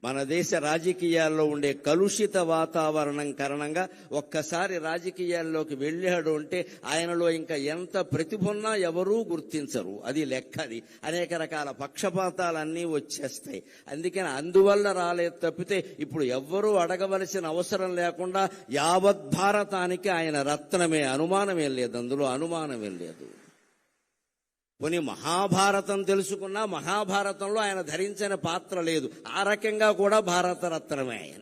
మన దేశ రాజకీయాల్లో ఉండే కలుషిత వాతావరణం కారణంగా ఒక్కసారి రాజకీయాల్లోకి వెళ్ళాడు అంటే ఆయనలో ఇంకా ఎంత ప్రతిభ ఉన్నా ఎవరూ గుర్తించరు. అది లెక్క. అది అనేక రకాల పక్షపాతాలన్నీ వచ్చేస్తాయి. అందుకని అందువల్ల రాలేదు తప్పితే ఇప్పుడు ఎవ్వరూ అడగవలసిన అవసరం లేకుండా యావత్ భారతానికి ఆయన రత్నమే. అనుమానమేం లేదు, అందులో అనుమానమేం లేదు. కొన్ని మహాభారతం తెలుసుకున్నా మహాభారతంలో ఆయన ధరించిన పాత్ర లేదు. ఆ రకంగా కూడా భారతరత్నమే ఆయన.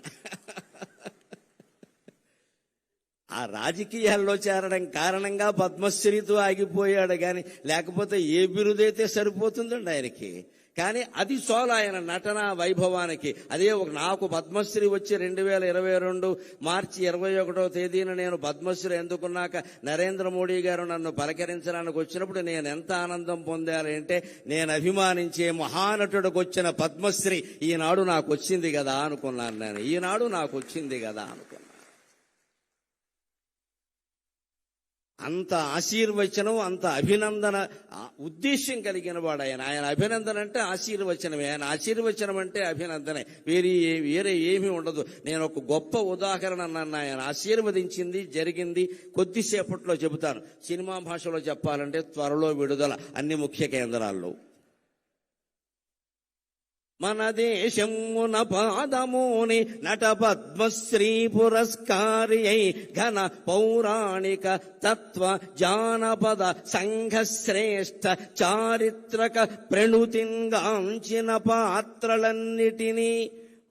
ఆ రాజకీయాల్లో చేరడం కారణంగా పద్మశ్రీతో ఆగిపోయాడు కానీ లేకపోతే ఏ బిరుదైతే సరిపోతుందండి ఆయనకి. కానీ అది చాలు ఆయన నటన వైభవానికి. అదే నాకు పద్మశ్రీ వచ్చి 2022 మార్చి 21వ తేదీన నేను పద్మశ్రీ ఎందుకున్నాక నరేంద్ర మోడీ గారు నన్ను పలకరించడానికి వచ్చినప్పుడు నేను ఎంత ఆనందం పొందాలి అంటే, నేను అభిమానించే మహానటుడికి వచ్చిన పద్మశ్రీ ఈనాడు నాకు వచ్చింది కదా అనుకున్నాను. నేను ఈనాడు నాకు వచ్చింది కదా అనుకున్నాను. అంత ఆశీర్వచనం, అంత అభినందన ఉద్దేశ్యం కలిగిన వాడు ఆయన. ఆయన అభినందన అంటే ఆశీర్వచనమే, ఆయన ఆశీర్వచనం అంటే అభినందనే, వేరే ఏమీ ఉండదు. నేను ఒక గొప్ప ఉదాహరణ నన్ను ఆయన ఆశీర్వదించింది జరిగింది కొద్దిసేపట్లో చెబుతాను. సినిమా భాషలో చెప్పాలంటే త్వరలో విడుదల అన్ని ముఖ్య కేంద్రాల్లో. మన దేశమున పాదముని నట పద్మశ్రీ పురస్కారి అయి ఘన పౌరాణిక తత్వ జానపద సంఘ శ్రేష్ఠ చారిత్రక ప్రణుతింగాంచిన పాత్రలన్నిటినీ,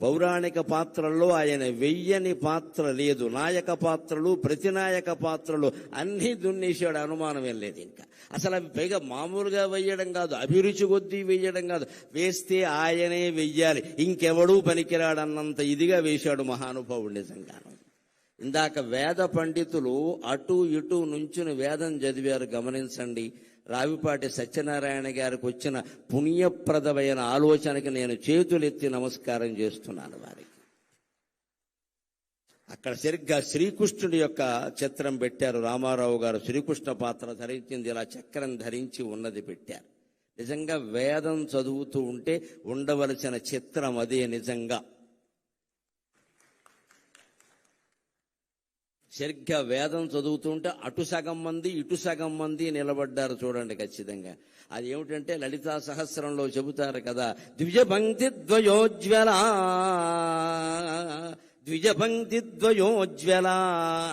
పౌరాణిక పాత్రల్లో ఆయన వెయ్యని పాత్ర లేదు. నాయక పాత్రలు, ప్రతినాయక పాత్రలు అన్నీ దున్నేశాడు. అనుమానమేం లేదు. ఇంకా అసలు అవి పైగా మామూలుగా వెయ్యడం కాదు, అభిరుచి కొద్దీ వెయ్యడం కాదు. వేస్తే ఆయనే వెయ్యాలి, ఇంకెవడూ పనికిరాడన్నంత ఇదిగా వేశాడు మహానుభావుడు నిజంగా. ఇందాక వేద పండితులు అటు ఇటు నుంచుని వేదం చదివారు. గమనించండి. రావిపాటి సత్యనారాయణ గారికి వచ్చిన పుణ్యప్రదమైన ఆలోచనకి నేను చేతులెత్తి నమస్కారం చేస్తున్నాను వారికి. అక్కడ సరిగ్గా శ్రీకృష్ణుడి యొక్క చిత్రం పెట్టారు. రామారావు గారు శ్రీకృష్ణ పాత్ర ధరించింది, ఇలా చక్రం ధరించి ఉన్నది పెట్టారు. నిజంగా వేదం చదువుతూ ఉంటే ఉండవలసిన చిత్రం అదే నిజంగా. సరిగ్గా వేదం చదువుతుంటే అటు సగం మంది ఇటు సగం మంది నిలబడ్డారు చూడండి ఖచ్చితంగా. అది ఏమిటంటే లలితా సహస్రంలో చెబుతారు కదా, ద్విజపంక్తి ద్వయోజ్వల ద్విజపంక్తి ద్వయోజ్వల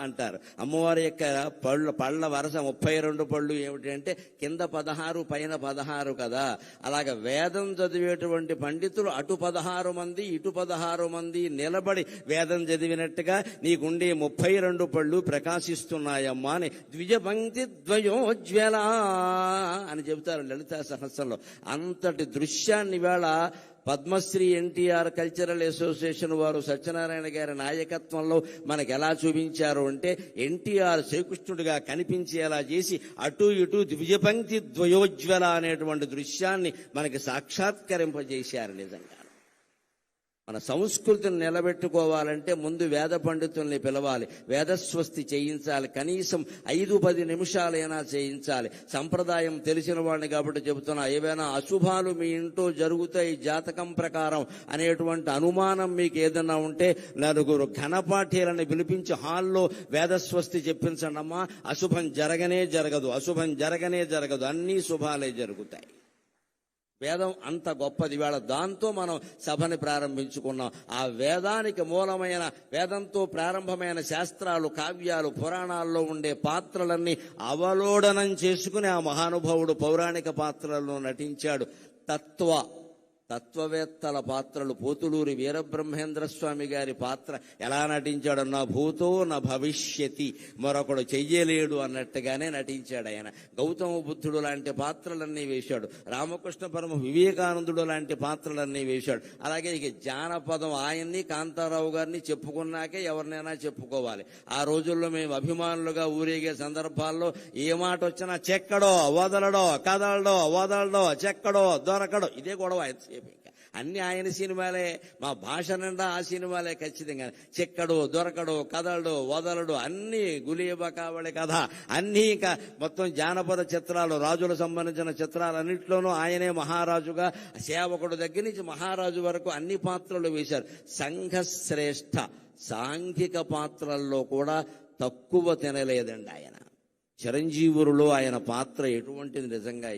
అంటారు. అమ్మవారి యొక్క పళ్ళ వరస 32 పళ్ళు ఏమిటంటే కింద 16 పైన 16 కదా. అలాగ వేదం చదివేటువంటి పండితులు అటు 16 మంది ఇటు 16 మంది నిలబడి వేదం చదివినట్టుగా నీకుండే 32 పళ్ళు ప్రకాశిస్తున్నాయమ్మా అని ద్విజపంక్తి ద్వయోజ్వల అని చెబుతారు లలితా సహస్రంలో. అంతటి దృశ్యాన్ని వేళ పద్మశ్రీ ఎన్టీఆర్ కల్చరల్ అసోసియేషన్ వారు సత్యనారాయణ గారి నాయకత్వంలో మనకు ఎలా చూపించారు అంటే, ఎన్టీఆర్ శ్రీకృష్ణుడిగా కనిపించేలా చేసి అటు ఇటు ద్విజపంక్తి ద్వయోజ్వల అనేటువంటి దృశ్యాన్ని మనకి సాక్షాత్కరింపజేశారు. నిజంగా మన సంస్కృతిని నిలబెట్టుకోవాలంటే ముందు వేద పండితుల్ని పిలవాలి, వేదస్వస్తి చేయించాలి, కనీసం 5-10 నిమిషాలైనా చేయించాలి. సంప్రదాయం తెలిసిన వాడిని కాబట్టి చెబుతున్నా, ఏవైనా అశుభాలు మీ ఇంట్లో జరుగుతాయి జాతకం ప్రకారం అనేటువంటి అనుమానం మీకు ఏదైనా ఉంటే 4 ఘనపాఠీలను పిలిపించి హాల్లో వేదస్వస్తి చెప్పించండి అమ్మా. అశుభం జరగనే జరగదు, అశుభం జరగనే జరగదు, అన్నీ శుభాలే జరుగుతాయి. వేదం అంత గొప్పది. వేళ దాంతో మనం సభని ప్రారంభించుకున్నాం. ఆ వేదానికి మూలమైన, వేదంతో ప్రారంభమైన శాస్త్రాలు, కావ్యాలు, పురాణాల్లో ఉండే పాత్రలన్నీ అవలోడనం చేసుకుని ఆ మహానుభావుడు పౌరాణిక పాత్రలను నటించాడు. తత్వవేత్తల పాత్రలు, పోతులూరి వీరబ్రహ్మేంద్ర స్వామి గారి పాత్ర ఎలా నటించాడు, నా భూతో నా భవిష్యతి, మరొకడు చెయ్యలేడు అన్నట్టుగానే నటించాడు ఆయన. గౌతమ బుద్ధుడు లాంటి పాత్రలన్నీ వేశాడు. రామకృష్ణ పరమ వివేకానందుడు లాంటి పాత్రలన్నీ వేశాడు. అలాగే ఇక జానపదం ఆయన్ని, కాంతారావు గారిని చెప్పుకున్నాకే ఎవరినైనా చెప్పుకోవాలి. ఆ రోజుల్లో మేము అభిమానులుగా ఊరేగే సందర్భాల్లో ఏ మాట వచ్చినా చెక్కడో వదలడో, కదలడో వదలడో, చెక్కడో దొరకడో, ఇదే గొడవ. అన్ని ఆయన సినిమాలే, మా భాష నిండా ఆ సినిమాలే ఖచ్చితంగా. చిక్కడు దొరకడు, కదలడు, వదలడు, అన్ని గులియబకావళి కథ, అన్ని ఇంకా మొత్తం జానపద చిత్రాలు, రాజులకు సంబంధించిన చిత్రాలన్నింటిలోనూ ఆయనే మహారాజుగా, సేవకుడు దగ్గర నుంచి మహారాజు వరకు అన్ని పాత్రలు వేశారు. సంఘశ్రేష్ఠ సాంఘిక పాత్రల్లో కూడా తక్కువ తినలేదండి ఆయన. చిరంజీవులలో ఆయన పాత్ర ఎటువంటిది, నిజంగా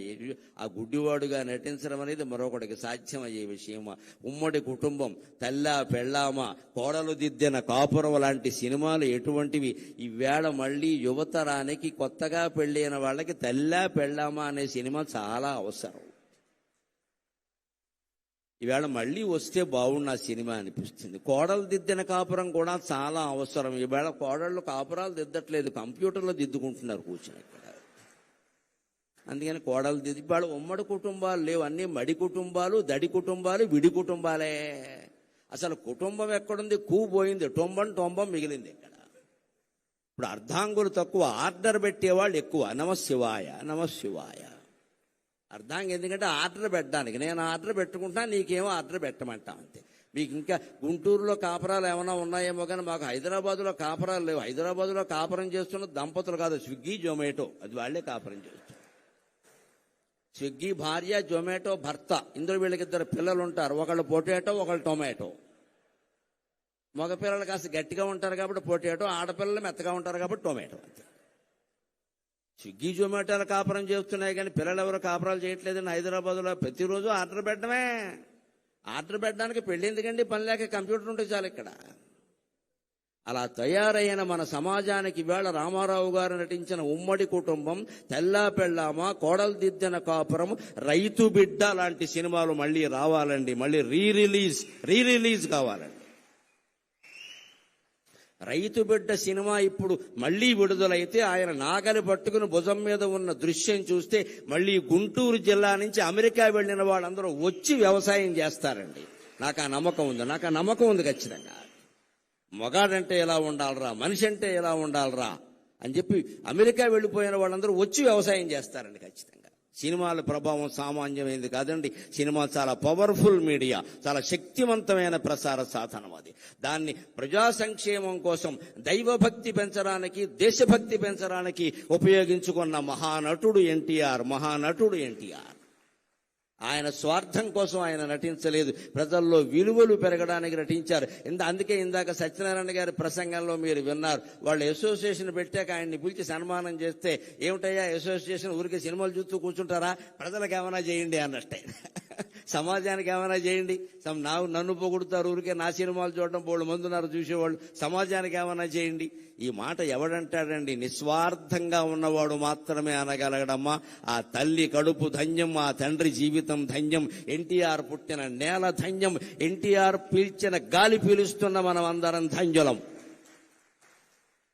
ఆ గుడ్డివాడుగా నటించడం అనేది మరొకటికి సాధ్యమయ్యే విషయం. ఉమ్మడి కుటుంబం, తల్లా పెళ్ళామా, కోడలు దిద్దిన కాపురం లాంటి సినిమాలు ఎటువంటివి. ఈవేళ మళ్ళీ యువతరానికి, కొత్తగా పెళ్ళైన వాళ్ళకి తల్లా పెళ్ళామా అనే సినిమా చాలా అవసరం. ఈవేళ మళ్ళీ వస్తే బాగున్న సినిమా అనిపిస్తుంది. కోడలు దిద్దిన కాపురం కూడా చాలా అవసరం. ఈవేళ కోడళ్ళు కాపురాలు దిద్దట్లేదు, కంప్యూటర్లో దిద్దుకుంటున్నారు కూర్చొని ఇక్కడ. అందుకని కోడలు దిద్ది, ఇవాళ ఉమ్మడి కుటుంబాలు లేవు, అన్ని మడి కుటుంబాలు, దడి కుటుంబాలు, విడి కుటుంబాలే. అసలు కుటుంబం ఎక్కడుంది? పోయింది, టొంబం మిగిలింది ఇక్కడ. ఇప్పుడు అర్ధాంగులు తక్కువ, ఆర్డర్ పెట్టేవాళ్ళు ఎక్కువ. నమశివాయ నమశివాయ. అర్ధాంగం ఎందుకంటే ఆర్డర్ పెట్టడానికి, నేను ఆర్డర్ పెట్టుకుంటా, నీకేమో ఆర్డర్ పెట్టమంటా అంతే. మీకు ఇంకా గుంటూరులో కాపురాలు ఏమైనా ఉన్నాయేమో కానీ మాకు హైదరాబాద్లో కాపురాలు లేవు. హైదరాబాద్లో కాపురం చేస్తున్న దంపతులు కాదు, స్విగ్గీ జొమాటో, అది వాళ్లే కాపురం చేస్తారు. స్విగ్గీ భార్య, జొమాటో భర్త, ఇందులో వీళ్ళకి 2 పిల్లలు ఉంటారు. ఒకళ్ళు పొటాటో, ఒకళ్ళు టొమాటో. మగపిల్లలు కాస్త గట్టిగా ఉంటారు కాబట్టి పొటాటో, ఆడపిల్లలు మెత్తగా ఉంటారు కాబట్టి టొమాటో అంతే. స్విగ్గీ జొమాటోలు కాపురం చేస్తున్నాయి కానీ పిల్లలు ఎవరు కాపురాలు చేయట్లేదండి హైదరాబాద్లో. ప్రతిరోజు ఆర్డర్ పెట్టడమే. ఆర్డర్ పెట్టడానికి పెళ్ళి ఎందుకండి? పని లేక కంప్యూటర్ ఉంటే చాలు ఇక్కడ. అలా తయారైన మన సమాజానికి ఇవాళ రామారావు గారు నటించిన ఉమ్మడి కుటుంబం, తెల్లా పెళ్ళామా, కోడలు దిద్దిన కాపురం, రైతు బిడ్డ లాంటి సినిమాలు మళ్ళీ రావాలండి. మళ్ళీ రీ రిలీజ్ కావాలండి. రైతు బిడ్డ సినిమా ఇప్పుడు మళ్లీ విడుదలైతే ఆయన నాగలి పట్టుకుని భుజం మీద ఉన్న దృశ్యం చూస్తే మళ్లీ గుంటూరు జిల్లా నుంచి అమెరికా వెళ్లిన వాళ్ళందరూ వచ్చి వ్యవసాయం చేస్తారండి. నాకు ఆ నమ్మకం ఉంది ఖచ్చితంగా. మగాడంటే ఎలా ఉండాలరా, మనిషి అంటే ఎలా ఉండాలరా అని చెప్పి అమెరికా వెళ్లిపోయిన వాళ్ళందరూ వచ్చి వ్యవసాయం చేస్తారండి ఖచ్చితంగా. సినిమాల ప్రభావం సామాన్యమైనది కాదండి. సినిమా చాలా పవర్ఫుల్ మీడియా, చాలా శక్తివంతమైన ప్రసార సాధనం. అది దాన్ని ప్రజా సంక్షేమం కోసం, దైవభక్తి పెంచడానికి, దేశభక్తి పెంచడానికి ఉపయోగించుకున్న మహానటుడు ఎన్టీఆర్. ఆయన స్వార్థం కోసం ఆయన నటించలేదు, ప్రజల్లో విలువలు పెరగడానికి నటించారు. అందుకే ఇందాక సత్యనారాయణ గారి ప్రసంగంలో మీరు విన్నారు. వాళ్ళు అసోసియేషన్ పెట్టాక ఆయన్ని పిలిచి సన్మానం చేస్తే, ఏమిటయ్యా అసోసియేషన్, ఊరికే సినిమాలు చూస్తూ కూర్చుంటారా, ప్రజలకు ఏమైనా చేయండి అన్నట్టే. సమాజానికి ఏమైనా చేయండి. నన్ను పొగుడుతారు, ఊరికే నా సినిమాలు చూడడం బోళ్ళు మంది ఉన్నారు చూసేవాళ్ళు, సమాజానికి ఏమైనా చేయండి. ఈ మాట ఎవడంటాడండి? నిస్వార్థంగా ఉన్నవాడు మాత్రమే అనగలగడమ్మా. ఆ తల్లి కడుపు ధన్యం, ఆ తండ్రి జీవితం ధన్యం, ఎన్టీఆర్ పుట్టిన నేల ధన్యం, ఎన్టీఆర్ పీల్చిన గాలి పీలుస్తున్న మనం అందరం ధన్యులం.